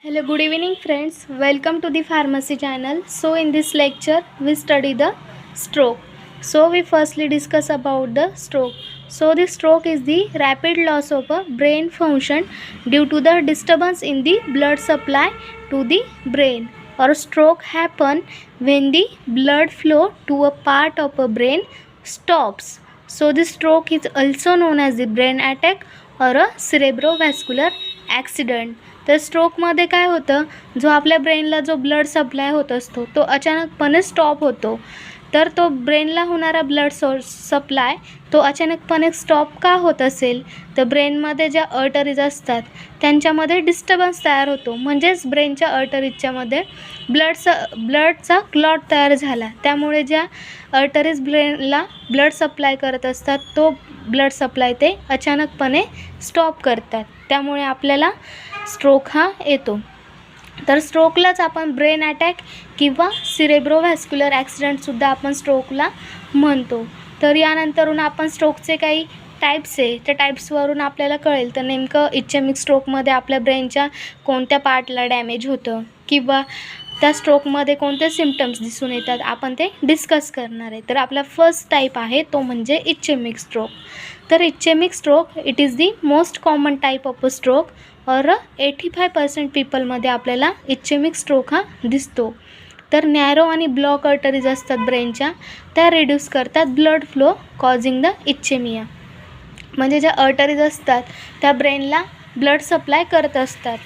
Hello, good evening friends. Welcome to the pharmacy channel. So in this lecture we study the stroke. So we firstly discuss about the stroke. So the stroke is the rapid loss of a brain function due to the disturbance in the blood supply to the brain. Or stroke happen when the blood flow to a part of a brain stops. So the stroke is also known as the brain attack or a cerebrovascular accident. तर स्ट्रोकमध्ये काय होतं, जो आपल्या ब्रेनला जो blood supply होत असतो तो अचानकपणे स्टॉप होतो. तर तो ब्रेनला होणारा ब्लड सप्लाय तो अचानकपणे स्टॉप का होत असेल, तर ब्रेनमध्ये ज्या अर्टरीज असतात त्यांच्यामध्ये डिस्टर्बन्स तयार होतो. म्हणजेच ब्रेनच्या अर्टरीजच्यामध्ये ब्लडचा क्लॉट तयार झाला. त्यामुळे ज्या अर्टरीज ब्रेनला ब्लड सप्लाय करत असतात तो ब्लड सप्लाय ते अचानकपणे स्टॉप करतात. त्यामुळे आपल्याला स्ट्रोक हा येतो. तर स्ट्रोकलाच आपण ब्रेन अटॅक किंवा सिरेब्रोव्हॅस्क्युलर ॲक्सिडंटसुद्धा आपण स्ट्रोकला म्हणतो. तर यानंतरून आपण स्ट्रोकचे काही टाईप्स आहे, त्या टाईप्सवरून आपल्याला कळेल तर नेमकं इच्छेमिक स्ट्रोकमध्ये आपल्या ब्रेनच्या कोणत्या पार्टला डॅमेज होतं किंवा त्या स्ट्रोकमध्ये कोणते सिम्पटम्स दिसून येतात आपण ते डिस्कस करणार आहे. तर आपला फर्स्ट टाईप आहे तो म्हणजे इच्छेमिक स्ट्रोक. तर ischaemic stroke it is the most common type of a stroke or 85% पीपलमध्ये आपल्याला इच्छेमिक स्ट्रोक हा दिसतो. तर नॅरो आणि ब्लॉक अर्टरीज असतात ब्रेनच्या, त्या रिड्यूस करतात ब्लड फ्लो कॉजिंग द इच्छेमिया. म्हणजे ज्या अर्टरीज असतात त्या ब्रेनला ब्लड सप्लाय करत असतात.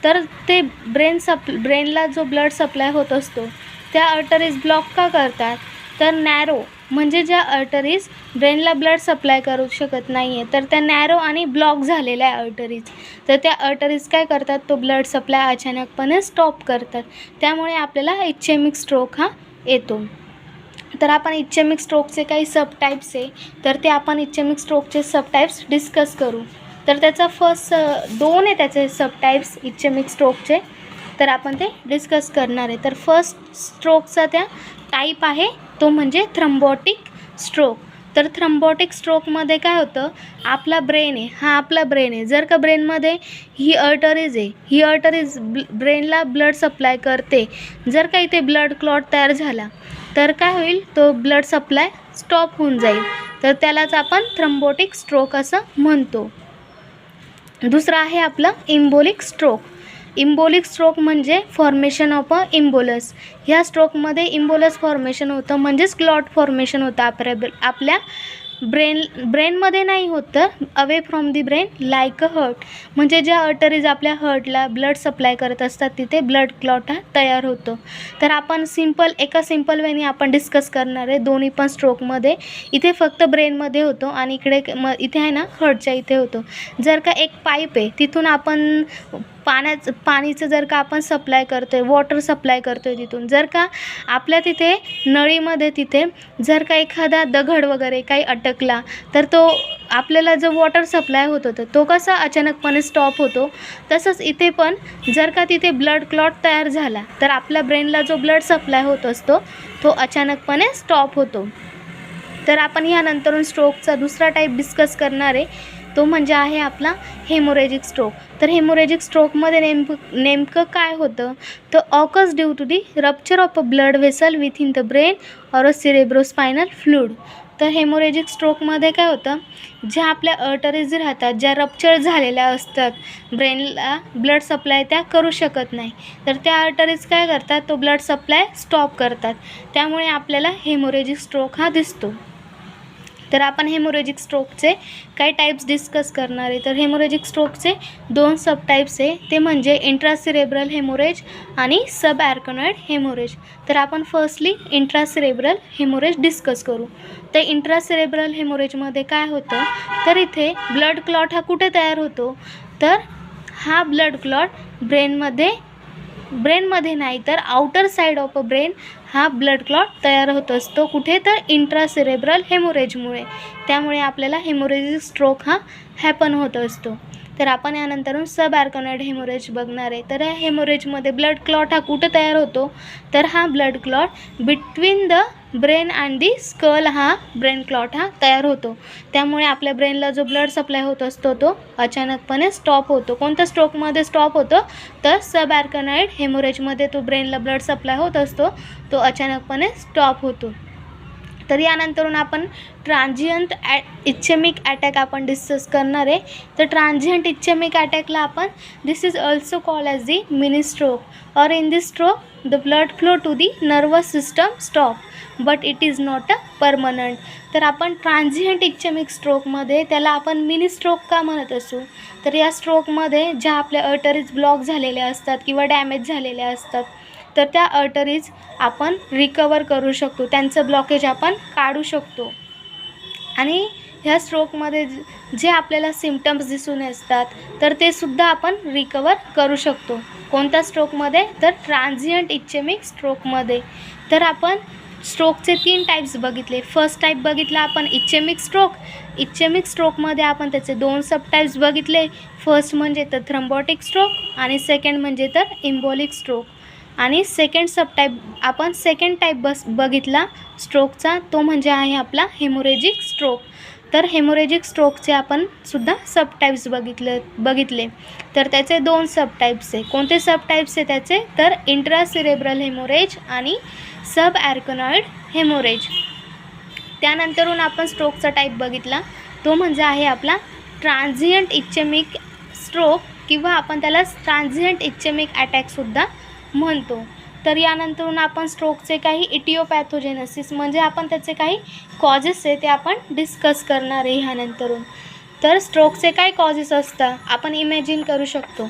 तर ते ब्रेनला जो ब्लड सप्लाय होत असतो त्या अर्टरीज ब्लॉक का करतात, तर नॅरो म्हणजे ज्या अर्टरीज ब्रेनला ब्लड सप्लाय करू शकत नाही आहे तर त्या नॅरो आणि ब्लॉक झालेल्या अर्टरीज, तर त्या अर्टरीज काय करतात, तो ब्लड सप्लाय अचानकपणे स्टॉप करतात. त्यामुळे आपल्याला इच्छेमिक स्ट्रोक हा येतो. तर आपण इच्छेमिक स्ट्रोकचे काही सबटाईप्स आहे तर ते आपण इच्छेमिक स्ट्रोकचे सबटाईप्स डिस्कस करू. तर त्याचा फर्स्ट 2 आहे त्याचे सबटाईप्स इच्छेमिक स्ट्रोकचे, तर आपण ते डिस्कस करणार आहे. तर फर्स्ट स्ट्रोकचा त्या टाईप आहे तो म्हणजे थ्रम्बोटिक स्ट्रोक. तर थ्रम्बोटिक स्ट्रोकमध्ये काय होतं, आपला ब्रेन आहे, हा आपला ब्रेन आहे. जर का ब्रेनमध्ये ही अर्टरीज आहे, ही अर्टरीज ब्रेनला ब्लड सप्लाय करते. जर का इथे ब्लड क्लॉट तयार झाला तर काय होईल, तो ब्लड सप्लाय स्टॉप होऊन जाईल. तर त्यालाच आपण थ्रम्बोटिक स्ट्रोक असं म्हणतो. दुसरा आहे आपलं इम्बोलिक स्ट्रोक. इम्बोलिक स्ट्रोक म्हणजे फॉर्मेशन ऑफ अ इम्बोलस. ह्या स्ट्रोकमध्ये इम्बोलस फॉर्मेशन होतं, म्हणजेच क्लॉट फॉर्मेशन होतं आपल्या ब्रेनमध्ये नाही होतं, away from the brain like a hurt. म्हणजे ज्या अर्टरीज आपल्या हर्टला ब्लड सप्लाय करत असतात तिथे ब्लड क्लॉट हा तयार होतो. तर आपण एका सिम्पल वेनी आपण डिस्कस करणार आहे दोन्ही पण स्ट्रोकमध्ये. इथे फक्त ब्रेनमध्ये होतो आणि इथे आहे ना हर्टच्या इथे होतो. जर का एक पाईप आहे तिथून आपण पाणीचं जर का आपण सप्लाय करतो आहे, वॉटर सप्लाय करतो आहे तिथून, जर का आपल्या तिथे नळीमध्ये तिथे जर का एखादा दगड वगैरे काही अटकला तर तो आपल्याला जो वॉटर सप्लाय होत होता तो कसा अचानकपणे स्टॉप होतो, तसंच इथे पण जर का तिथे ब्लड क्लॉट तयार झाला तर आपल्या ब्रेनला जो ब्लड सप्लाय होत असतो तो अचानकपणे स्टॉप होतो. तर आपण यानंतरून स्ट्रोकचा दुसरा टाईप डिस्कस करणार आहे तो म्हणजे आहे आपला हेमोरेजिक स्ट्रोक. तर हेमोरेजिक स्ट्रोकमध्ये नेमकं काय होतं, तर occurs due to the rupture of a blood vessel within the brain or a cerebrospinal fluid. तर हेमोरेजिक स्ट्रोकमध्ये काय होतं, ज्या आपल्या अर्टरीज राहतात ज्या रप्चर झालेल्या असतात, ब्रेनला ब्लड सप्लाय त्या करू शकत नाही, तर त्या अर्टरीज काय करतात, तो ब्लड सप्लाय स्टॉप करतात. त्यामुळे आपल्याला हेमोरेजिक स्ट्रोक हा दिसतो. तर आपण हेमोरेजिक स्ट्रोकचे काही टाईप्स डिस्कस करणार आहे. तर हेमोरेजिक स्ट्रोकचे 2 सब टाईप्स आहे, ते म्हणजे इंट्रासिरेब्रल हेमोरेज आणि सब ॲर्कनॉइड हेमोरेज. तर आपण फर्स्टली इंट्रासिरेब्रल हेमोरेज डिस्कस करू. तर इंट्रासिरेब्रल हेमोरेजमध्ये काय होतं, तर इथे ब्लड क्लॉट हा कुठे तयार होतो, तर हा ब्लड क्लॉट ब्रेनमध्ये नाही तर outer side of a brain हा ब्लड क्लॉट तयार होत असतो. कुठे, तर इंट्रासिरेब्रल हेमोरेजमुळे. त्यामुळे आपल्याला हेमोरेजिक स्ट्रोक हा हॅपन होत असतो. तर आपण यानंतरून सब ॲर्कनॉइड हेमोरेज बघणार आहे. तर या हेमोरेजमध्ये ब्लड क्लॉट हा कुठे तयार होतो, तर हा blood clot between the brain and the skull हा ब्रेन क्लॉट हा तयार होतो. त्यामुळे आपल्या ब्रेनला जो ब्लड सप्लाय होत असतो तो अचानकपणे स्टॉप होतो. कोणत्या स्ट्रोकमध्ये स्टॉप होतो, तर सब आर्कनाइड हेमोरेजमध्ये तो ब्रेनला ब्लड सप्लाय होत असतो, तो अचानकपणे स्टॉप होतो. तर यानंतरून आपण ट्रान्झियंट इच्छेमिक अटॅक आपण डिस्कस करणार आहे. तर ट्रान्झियंट इच्छेमिक अटॅकला आपण this is also called as the mini stroke or in this stroke the blood flow to the nervous system stop but it is not a permanent. तर आपण ट्रान्झियंट इच्छेमिक स्ट्रोकमध्ये त्याला आपण मिनी स्ट्रोक का म्हणत असू, तर या स्ट्रोकमध्ये ज्या आपल्या अर्टरीज ब्लॉक झालेल्या असतात किंवा डॅमेज झालेल्या असतात, तर त्या अर्टरीज आपण रिकवर करू शकतो, त्यांचं ब्लॉकेज आपण काढू शकतो. आणि ह्या स्ट्रोकमध्ये जे आपल्याला सिम्पटम्स दिसून येतात तर ते सुद्धा आपण रिकवर करू शकतो. कोणत्या स्ट्रोकमध्ये, तर ट्रान्झियंट इच्छेमिक स्ट्रोकमध्ये. तर आपण स्ट्रोकचे 3 टाईप्स बघितले. फर्स्ट टाईप बघितला आपण इच्छेमिक स्ट्रोक. इच्छेमिक स्ट्रोकमध्ये आपण त्याचे 2 सब टाईप्स बघितले. फर्स्ट म्हणजे तर थ्रम्बॉटिक स्ट्रोक आणि सेकंड म्हणजे तर इम्बॉलिक स्ट्रोक. आणि सेकंड सब टाईप आपण सेकंड टाईप बघितला स्ट्रोकचा, तो म्हणजे आहे आपला हेमोरेजिक स्ट्रोक. तर हेमोरेजिक स्ट्रोकचे आपण सुद्धा सब टाईप्स बघितले. तर त्याचे 2 सब टाईप्स आहे. कोणते सब टाईप्स आहे त्याचे, तर इंट्रासिरेब्रल हेमोरेज आणि सब आर्कनॉइड हेमोरेज. त्यानंतरून आपण स्ट्रोकचा टाईप बघितला, तो म्हणजे आहे आपला ट्रान्झियंट इच्छेमिक स्ट्रोक किंवा आपण त्याला ट्रान्झियंट इच्छेमिक अटॅकसुद्धा म्हणतो. तर यानंतरून आपण स्ट्रोकचे काही इटिओपॅथोजेनेसिस म्हणजे आपण त्याचे काही कॉजेस आहे ते आपण डिस्कस करणार आहे ह्यानंतरून. तर स्ट्रोकचे काय कॉजेस असतात आपण इमॅजिन करू शकतो,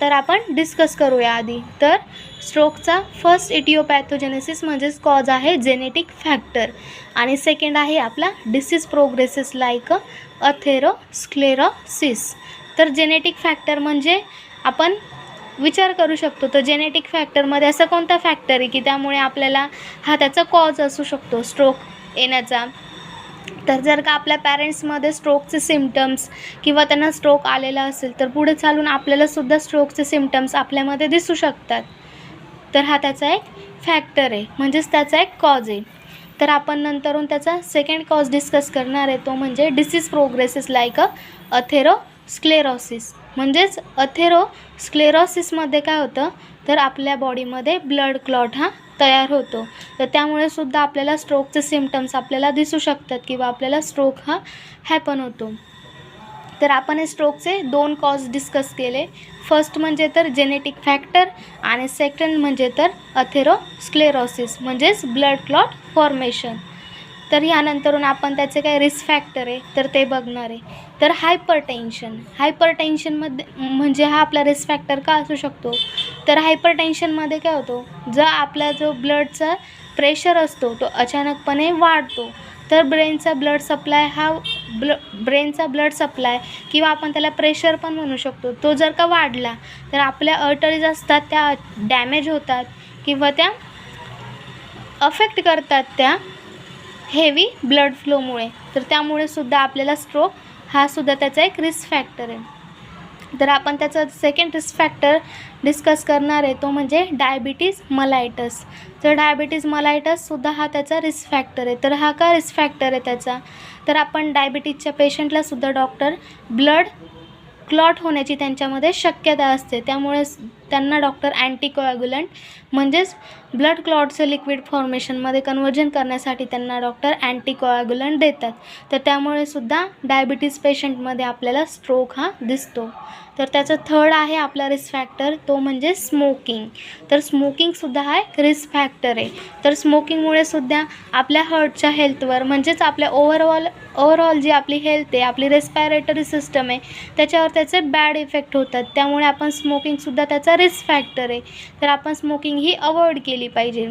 तर आपण डिस्कस करूया आधी. तर स्ट्रोकचा फर्स्ट इटिओपॅथोजेनेसिस म्हणजेच कॉज आहे जेनेटिक फॅक्टर आणि सेकंड आहे आपला डिसीज प्रोग्रेसेस लाईक अथेरोस्क्लेरोसिस. तर जेनेटिक फॅक्टर म्हणजे आपण विचार करू शकतो, तर जेनेटिक फॅक्टरमध्ये असा कोणता फॅक्टर आहे की त्यामुळे आपल्याला हा त्याचा कॉज असू शकतो स्ट्रोक येण्याचा. तर जर का आपल्या पॅरेंट्समध्ये स्ट्रोकचे सिम्पटम्स किंवा त्यांना स्ट्रोक आलेला असेल तर पुढे चालून आपल्यालासुद्धा स्ट्रोकचे सिम्पटम्स आपल्यामध्ये दिसू शकतात. तर हा त्याचा एक फॅक्टर आहे, म्हणजेच त्याचा एक कॉज आहे. तर आपण नंतरून त्याचा सेकंड कॉज डिस्कस करणार आहे, तो म्हणजे डिसीज प्रोग्रेसेस लाईक अथेरोस्क्लेरोसिस. म्हणजेच अथेरोस्क्लेरोसिसमध्ये काय होतं, तर आपल्या बॉडीमध्ये ब्लड क्लॉट हा तयार होतो. तर त्यामुळे सुद्धा आपल्याला स्ट्रोकचे सिम्पटम्स आपल्याला दिसू शकतात किंवा आपल्याला स्ट्रोक हा हॅपन होतो. तर आपण हे स्ट्रोकचे 2 कॉज डिस्कस केले. फर्स्ट म्हणजे तर जेनेटिक फॅक्टर आणि सेकंड म्हणजे तर अथेरोस्क्लेरोसिस म्हणजेच ब्लड क्लॉट फॉर्मेशन. तर ह्यानंतरून आपण त्याचे काय रिस्क फॅक्टर आहे तर ते बघणार आहे. तर हायपरटेन्शनमध्ये म्हणजे हा आपला रिस्क फॅक्टर का असू शकतो, तर हायपरटेन्शनमध्ये काय होतो, जर आपला जो ब्लडचा प्रेशर असतो तो अचानकपणे वाढतो, तर ब्रेनचा ब्लड सप्लाय किंवा आपण त्याला प्रेशर पण म्हणू शकतो, तो जर का वाढला तर आपल्या अर्टरीज असतात त्या डॅमेज होतात किंवा त्या अफेक्ट करतात त्या हेवी ब्लड फ्लोमुळे. तर त्यामुळे सुद्धा आपल्याला स्ट्रोक हा सुद्धा त्याचा एक रिस्क फॅक्टर आहे. तर आपण त्याचा सेकंड रिस्क फॅक्टर डिस्कस करणार आहे, तो म्हणजे डायबिटीज मलायटस. तर डायबिटीज मलायटससुद्धा हा त्याचा रिस्क फॅक्टर आहे. तर हा का रिस्क फॅक्टर आहे त्याचा, तर आपण डायबिटीजच्या पेशंटलासुद्धा डॉक्टर ब्लड क्लॉट होण्याची त्यांच्यामध्ये शक्यता असते, त्यामुळे त्यांना डॉक्टर अँटीकोॲग्युलंट म्हणजेच ब्लड क्लॉटचं लिक्विड फॉर्मेशनमध्ये कन्व्हर्जन करण्यासाठी त्यांना डॉक्टर अँटीकोॲग्युलंट देतात. तर त्यामुळे सुद्धा डायबिटीज पेशंटमध्ये आपल्याला स्ट्रोक हा दिसतो. तर त्याचं थर्ड आहे आपला रिस्क फॅक्टर, तो म्हणजे स्मोकिंग. तर स्मोकिंगसुद्धा हा एक रिस्क फॅक्टर आहे. तर स्मोकिंगमुळे सुद्धा आपल्या हार्टच्या हेल्थवर म्हणजेच आपल्या ओव्हरऑल जी आपली हेल्थ आहे, आपली रेस्पायरेटरी सिस्टम आहे, त्याच्यावर त्याचे बॅड इफेक्ट होतात. त्यामुळे आपण स्मोकिंगसुद्धा त्याचा रिस्क फॅक्टर आहे. तर आपण स्मोकिंग ही अवॉइड केली पाहिजे.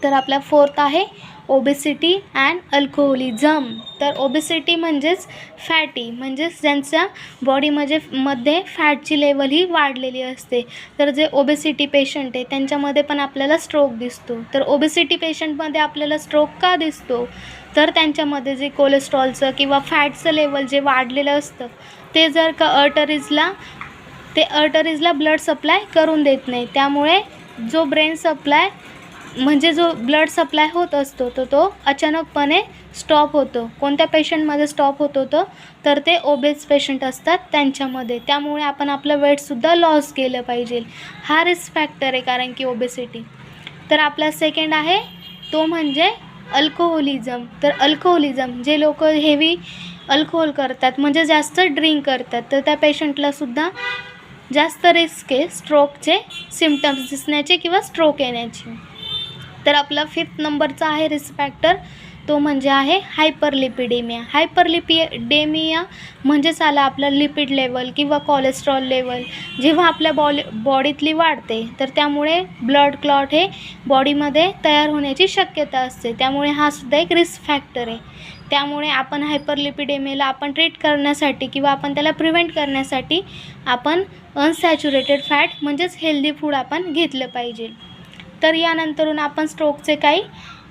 तर आपला फोर्थ आहे ओबेसिटी अँड अल्कोहोलिझम. तर ओबेसिटी म्हणजेच फॅटी, म्हणजेच ज्यांच्या बॉडीमध्ये फॅटची लेवल ही वाढलेली असते. तर जे ओबेसिटी पेशंट आहे त्यांच्यामध्ये पण आपल्याला स्ट्रोक दिसतो. तर ओबेसिटी पेशंटमध्ये आपल्याला स्ट्रोक का दिसतो, तर त्यांच्यामध्ये जे कोलेस्ट्रॉलचं किंवा फॅटचं लेवल जे वाढलेलं असतं ते जर का अर्टरीजला ब्लड सप्लाय करून देत नाही, त्यामुळे जो ब्रेन सप्लाय म्हणजे जो ब्लड सप्लाय होत असतो तो अचानकपणे स्टॉप होतो. कोणत्या पेशंटमध्ये स्टॉप होतो तर ते ओबेस पेशंट असतात त्यांच्यामध्ये. त्यामुळे आपण आपलं वेटसुद्धा लॉस केलं पाहिजे. हा रिस्क फॅक्टर आहे कारण की ओबेसिटी. तर आपला सेकंड आहे तो म्हणजे अल्कोहोलिझम. तर अल्कोहोलिझम जे लोक हेवी अल्कोहोल करतात म्हणजे जास्त ड्रिंक करतात तर त्या पेशंटलासुद्धा जास्त रिस्क आहे स्ट्रोकचे सिम्पटम्स दिसण्याचे किंवा स्ट्रोक येण्याची. तर आपला 5th नंबरचा आहे रिस्क फॅक्टर तो म्हणजे आहे हायपरलिपिडेमिया. हायपरलिपिडेमिया म्हणजेच आला आपलं लिपिड लेवल किंवा कोलेस्ट्रॉल लेवल जेव्हा आपल्या बॉडीतली वाढते तर त्यामुळे ब्लड क्लॉट हे बॉडीमध्ये तयार होण्याची शक्यता असते. त्यामुळे हा सुद्धा एक रिस्क फॅक्टर आहे. त्यामुळे आपण हायपरलिपिडेमियाला आपण ट्रीट करण्यासाठी किंवा आपण त्याला प्रिव्हेंट करण्यासाठी आपण अनसॅच्युरेटेड फॅट म्हणजेच हेल्दी फूड आपण घेतलं पाहिजे. तर यानंतरून आपण स्ट्रोकचे काही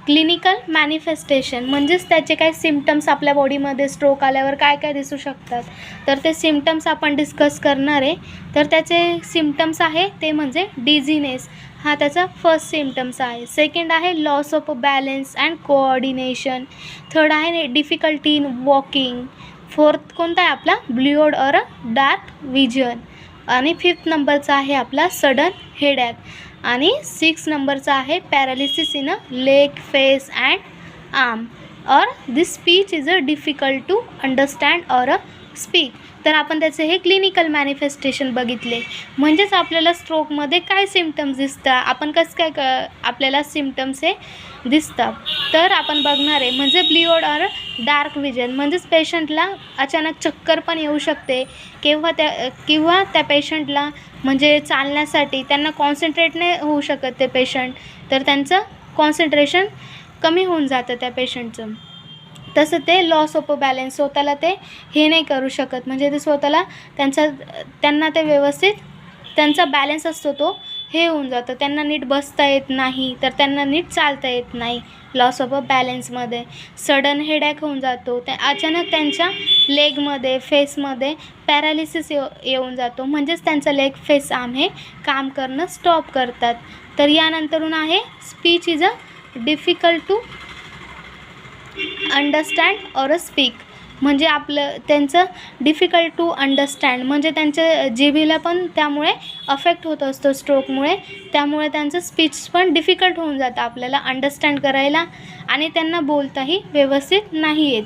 क्लिनिकल मॅनिफेस्टेशन म्हणजेच त्याचे काही सिम्पटम्स आपल्या बॉडीमध्ये स्ट्रोक आल्यावर काय काय दिसू शकतात तर ते सिम्पटम्स आपण डिस्कस करणार आहे. तर त्याचे सिम्पटम्स आहे ते म्हणजे डिझीनेस, हा त्याचा फर्स्ट सिम्पटम्स आहे. सेकंड आहे loss of balance and coordination. Third आहे डिफिकल्टी इन वॉकिंग. फोर्थ कोणता आहे आपला ब्ल्युअड ऑर डार्क विजन. आणि 5th नंबरचा आहे आपला सडन हेडॅक. आणि 6 नंबरचा आहे paralysis in a leg, face and arm or this speech is a difficult to understand or a speak. तर आपण त्याचे हे क्लिनिकल मॅनिफेस्टेशन बघितले. म्हणजेच आपल्याला स्ट्रोकमध्ये काय सिम्पटम्स दिसतात, आपण कसं काय आपल्याला सिम्पटम्स हे दिसतात तर आपण बघणार आहे. म्हणजे ब्ल्युअड ऑर डार्क विजन म्हणजेच पेशंटला अचानक चक्कर पण येऊ शकते किंवा त्या पेशंटला म्हणजे चालण्यासाठी त्यांना कॉन्सन्ट्रेट नाही होऊ शकत ते पेशंट, तर त्यांचं कॉन्सन्ट्रेशन कमी होऊन जातं त्या पेशंटचं. तसं ते लॉस ऑफ बॅलन्स स्वतःला ते हे नाही करू शकत म्हणजे ते स्वतःला त्यांना ते व्यवस्थित त्यांचा बॅलन्स असतो तो हे होऊन जातं. त्यांना नीट बसता येत नाही तर त्यांना नीट चालता येत नाही लॉस ऑफ बॅलन्समध्ये. सडन हेडॅक होऊन जातो. अचानक त्यांच्या लेगमध्ये फेसमध्ये पॅरालिसिस येऊन जातो म्हणजेच त्यांचं लेग फेस आर्म हे काम करणं स्टॉप करतात. तर यानंतरून आहे speech is a difficult to understand or a speak. म्हणजे त्यांचं डिफिकल्ट टू अंडरस्टँड म्हणजे त्यांच्या जिभेला पण त्यामुळे अफेक्ट होत असतो स्ट्रोकमुळे. त्यामुळे त्यांचं स्पीच पण डिफिकल्ट होऊन जातं आपल्याला अंडरस्टँड करायला आणि त्यांना बोलताही व्यवस्थित नाही येत.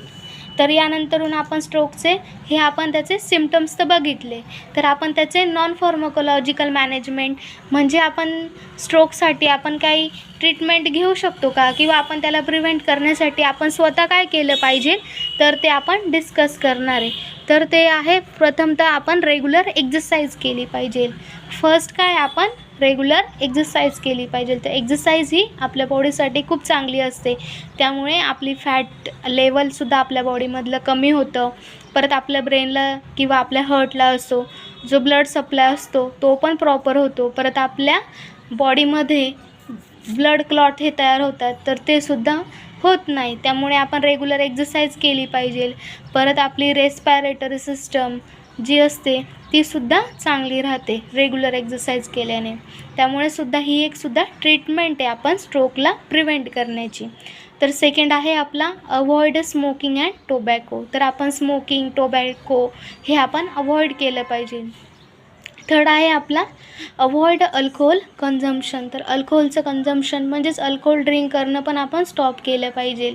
तर यानंतरून आपण स्ट्रोकचे हे आपण त्याचे सिम्पटम्स तर बघितले. तर आपण त्याचे नॉन फार्माकोलॉजिकल मॅनेजमेंट म्हणजे आपण स्ट्रोकसाठी आपण काही ट्रीटमेंट घेऊ शकतो का किंवा आपण त्याला प्रिव्हेंट करण्यासाठी आपण स्वतः काय केलं पाहिजे तर ते आपण डिस्कस करणार आहे. तर ते आहे प्रथमतः आपण रेग्युलर एक्सरसाइज केली पाहिजे. फर्स्ट काय आपण रेग्युलर एक्सरसाइज केली पाहिजे. तर एक्सरसाइज ही आपल्या बॉडीसाठी खूप चांगली असते. त्यामुळे आपली फॅट लेवलसुद्धा आपल्या बॉडीमधलं कमी होतं. परत आपल्या ब्रेनला किंवा आपल्या हार्टला असतो जो ब्लड सप्लाय असतो तो पण प्रॉपर होतो. परत आपल्या बॉडीमध्ये ब्लड क्लॉट हे तयार होतात तर ते सुद्धा होत नाही. त्यामुळे आपण रेग्युलर एक्सरसाइज केली पाहिजे. परत आपली रेस्पिरेटरी सिस्टम जी असते तीसुद्धा चांगली राहते रेग्युलर एक्सरसाइज केल्याने. त्यामुळे सुद्धा ही एक सुद्धा ट्रीटमेंट आहे आपण स्ट्रोकला प्रिव्हेंट करण्याची. तर सेकंड आहे आपला अवॉइड स्मोकिंग अँड टोबॅको. तर आपण स्मोकिंग टोबॅको हे आपण अवॉइड केलं पाहिजे. थर्ड आहे आपला अवॉइड अल्कोहोल कन्झम्पशन. तर अल्कोहोलचं कन्झम्पशन म्हणजेच अल्कोहोल ड्रिंक करणं पण आपण स्टॉप केलं पाहिजे.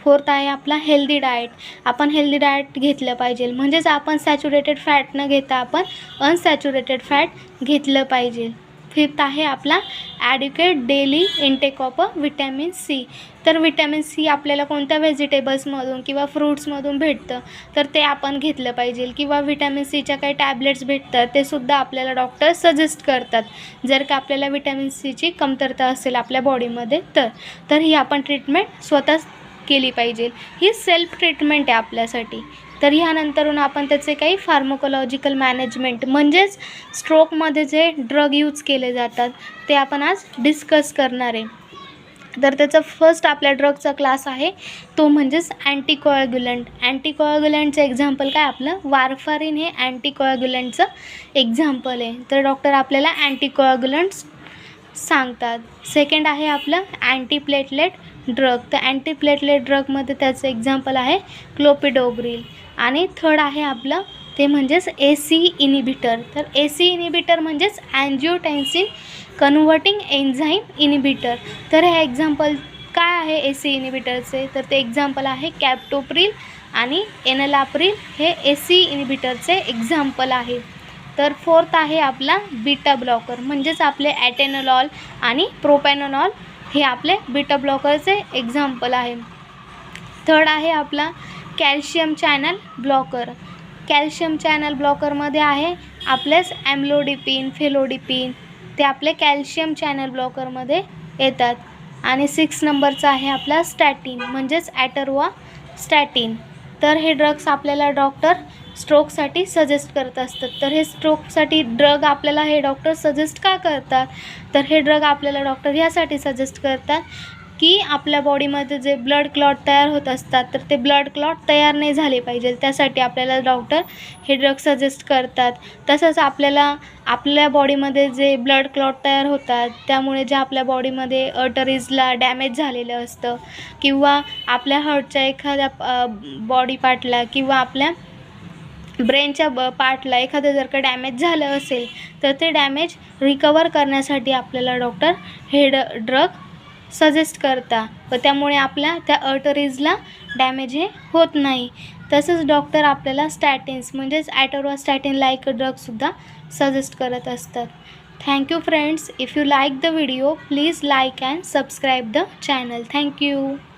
फोर्थ आहे आपला हेल्दी डाएट. आपण हेल्दी डाएट घेतलं पाहिजे म्हणजेच आपण सॅच्युरेटेड फॅट न घेता आपण अनसॅच्युरेटेड फॅट घेतलं पाहिजे. फिफ्थ आहे आपला adequate daily intake of vitamin C. तर विटॅमिन सी आपल्याला कोणत्या व्हेजिटेबल्समधून किंवा फ्रूट्समधून भेटतं तर ते आपण घेतलं पाहिजे. किंवा विटॅमिन सीच्या काही टॅबलेट्स भेटतात ते सुद्धा आपल्याला डॉक्टर सजेस्ट करतात जर का आपल्याला विटॅमिन सीची कमतरता असेल आपल्या बॉडीमध्ये तर ही आपण ट्रीटमेंट स्वतःच केली पाहिजे. ही सेल्फ ट्रीटमेंट आहे आपल्यासाठी. तर ह्यानंतरून आपण त्याचे काही फार्माकोलॉजिकल मॅनेजमेंट म्हणजेच स्ट्रोकमध्ये जे ड्रग यूज केले जातात ते आपण आज डिस्कस करणार आहे. तर त्याचा फर्स्ट आपल्या ड्रगचा क्लास आहे तो म्हणजेच अँटीकोॲग्युलंट. अँटीकोॲग्युलंटचं एक्झाम्पल काय आपलं वारफारीन हे अँटीकोॲग्युलंटचं एक्झाम्पल आहे. तर डॉक्टर आपल्याला अँटीकोॲग्युलंट्स सांगतात. सेकंड आहे आपलं अँटीप्लेटलेट ड्रग. तर अँटीप्लेटलेट ड्रगमध्ये त्याचं एक्झाम्पल आहे क्लोपिडोग्रिल. आणि थर्ड आहे आपलं ते म्हणजेच AC इनिबिटर. तर AC इनिबिटर म्हणजेच अँजिओटेन्सिन कन्व्हर्टिंग एन्झाईम इनिबिटर. तर हे एक्झाम्पल काय आहे AC इनिबिटरचे, तर ते एक्झाम्पल आहे कॅप्टोप्रिल आणि एनलाप्रिल. हे AC इनिबिटरचे एक्झाम्पल आहे. तर फोर्थ आहे आपला बीटा ब्लॉकर, म्हणजेच आपले ॲटेनॉल आणि प्रोपॅनॉल हे आपले बीटा ब्लॉकरचे एक्झाम्पल आहे. थर्ड आहे आपला calcium channel blocker. Calcium channel ब्लॉकरमध्ये आहे आपलेच ॲम्लोडिपिन, फेलोडिपिन, ते आपले कॅल्शियम चॅनल ब्लॉकरमध्ये येतात. आणि 6 नंबरचा आहे आपला स्टॅटिन, म्हणजेच ॲटरवास्टॅटिन. तर हे ड्रग्स आपल्याला डॉक्टर स्ट्रोकसाठी सजेस्ट करत असतात. तर हे स्ट्रोकसाठी ड्रग आपल्याला हे डॉक्टर सजेस्ट का करतात, तर हे ड्रग आपल्याला डॉक्टर ह्यासाठी सजेस्ट करतात की आपल्या बॉडीमध्ये जे ब्लड क्लॉट तयार होत असतात, तर ते ब्लड क्लॉट तयार नाही झाले पाहिजे, त्यासाठी आपल्याला डॉक्टर हे ड्रग सजेस्ट करतात. तसंच आपल्या बॉडीमध्ये जे ब्लड क्लॉट तयार होतात, त्यामुळे जे आपल्या बॉडीमध्ये अर्टरीजला डॅमेज झालेलं असतं किंवा आपल्या हार्टच्या एखाद्या बॉडी पार्टला किंवा आपल्या ब्रेनच्या पार्टला एखादं जर का डॅमेज झालं असेल, तर ते डॅमेज रिकवर करण्यासाठी आपल्याला डॉक्टर हे ड्रग सजेस्ट करता व त्यामुळे आपल्या त्या अर्टरीजला डॅमेज हे होत नाही. तसंच डॉक्टर आपल्याला स्टॅटिन्स म्हणजेच ॲटरवास्टॅटिन लाईक ड्रगसुद्धा सजेस्ट करत असतात. Thank you friends. If you like the video please like and subscribe the channel. Thank you.